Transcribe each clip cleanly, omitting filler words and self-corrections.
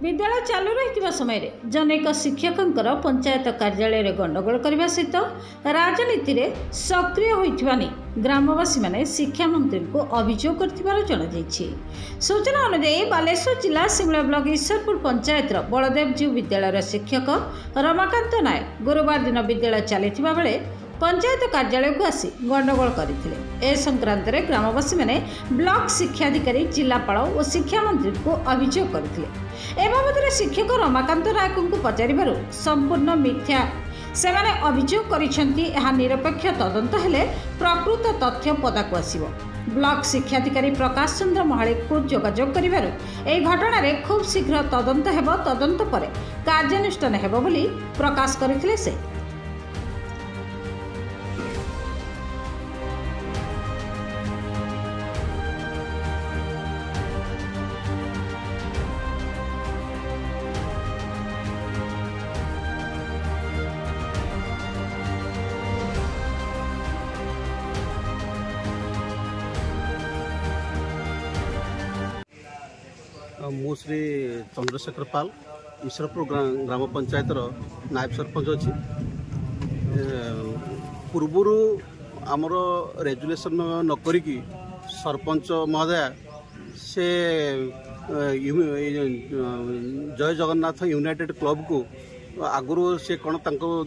विद्यालय चालू रही समय जनेक शिक्षकंकर पंचायत कार्यालय गंडगोल करने सहित राजनीति में सक्रिय होता नहीं ग्रामवासी माने शिक्षा मंत्री को अभियोग कर सूचना अनुसार बालेश्वर जिला सिमला ब्लॉक ईश्वरपुर पंचायत बलदेवजीव विद्यालय शिक्षक रमाकांत नायक गुरुवार दिन विद्यालय चली बेले पंचायत कार्यालय को आसी गंडगोल करते ए संक्रांत में ग्रामवासी माने ब्लॉक शिक्षाधिकारी जिलापाल और शिक्षा मंत्री को अभियोग करते ए बाबद शिक्षक रमाकांत नायक को पचार संपूर्ण मिथ्या से अभियोग कर निरपेक्ष तदंत हेले प्रकृत तथ्य पदाक आसिबो। ब्लॉक शिक्षाधिकारी प्रकाश चंद्र महालिक को जोगाजोग करिबारु एही घटना रे खूब शीघ्र तदंत हेबो, तदंत परे कार्यानुष्ठान हेबो बोली प्रकाश करथिले से। मु श्री चंद्रशेखर पाल ईश्वरपुर ग्राम पंचायत नायब सरपंच अच्छी पूर्वर आमर रेजुलेसन नक सरपंच महोदय से जय जगन्नाथ यूनाइटेड क्लब को आगु से कौन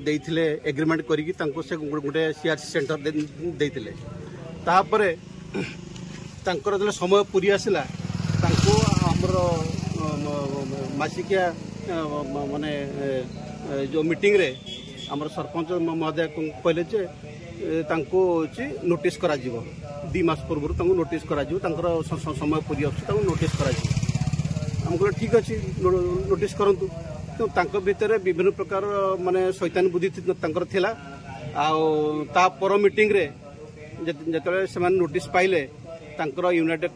देते एग्रीमेंट करी से गोटे सीआरसी सेंटर देते तापर जो समय पूरी आसला आमर मासिकिया माने जो मीटिंग रे आमर सरपंच महोदय कहले नोटिस करा 2 मास पूर्व नोटिस करा समय पूरी अच्छे नोटिस करा आम कह ठीक अच्छे नोटिस करूँ तो भितर विभिन्न प्रकार माने शैतान बुद्धि थिला आ पर मीटिंग रे जतले से नोटिस पाइले यूनाइटेड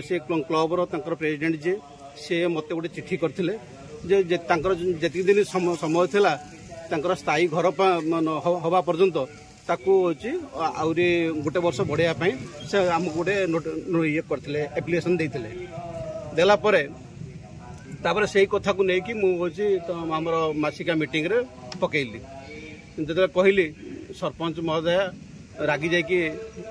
से क्लबर प्रेसिडेंट जे से मत गोटे चिठी करते जी दिन समय था स्थायी घर हवा पर्यंत आहरी गोटे वर्ष बढ़ाई से आमको गोटे ये करते एप्लिकेशन देला से कथा को लेकिन मुझे आमर मासिका मीटिंग रे पकईली जो कहली सरपंच महोदय रागी जाकि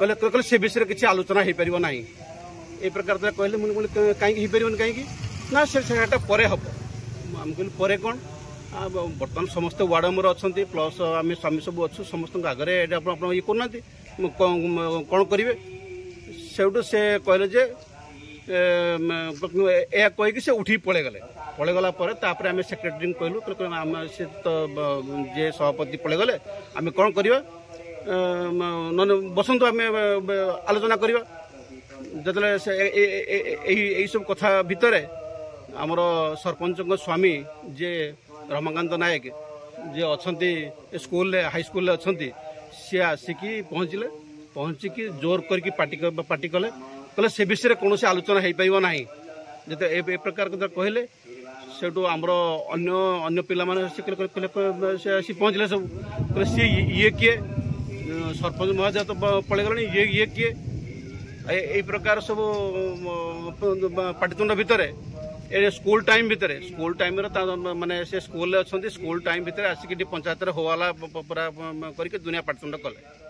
कहले से विषय किसी आलोचना हो पार ना ये प्रकार कहले मुझे कहीं कहीं ना से पर हम आम कहली पर कौन बर्तमान समस्त वार्ड मेम्बर अच्छा प्लस आम स्वामी सब अच्छु समस्त आगे ये करना कौन करेंगे से कहले जे कहीकि से उठी पलैगला आम सेक्रेटरी कहलु आम से तो जे सभापति पलैगले आम कौन करवा बसंतु आम आलोचना करवा जो सब कथा भितर आमर सरपंच स्वामी जे रमाकांत नायक जे अच्छा स्कूल हाई स्कूल अच्छा सी आसिकी पहुँचिकी जोर करके पार्टी कले कहले से विषय कौन आलोचना हो पार ना जो ए प्रकार कहले से आमर अन्य पिला आसी पहुँचले सब कहले सी ये किए सरपंच महोदय तो पलैगले ये किए यही प्रकार सब पाटितुंड भितर स्कूल टाइम माने से स्कूल अच्छा स्कूल टाइम भितर आसिक पंचायत होवाला पूरा करके दुनिया पाटितुंड कले।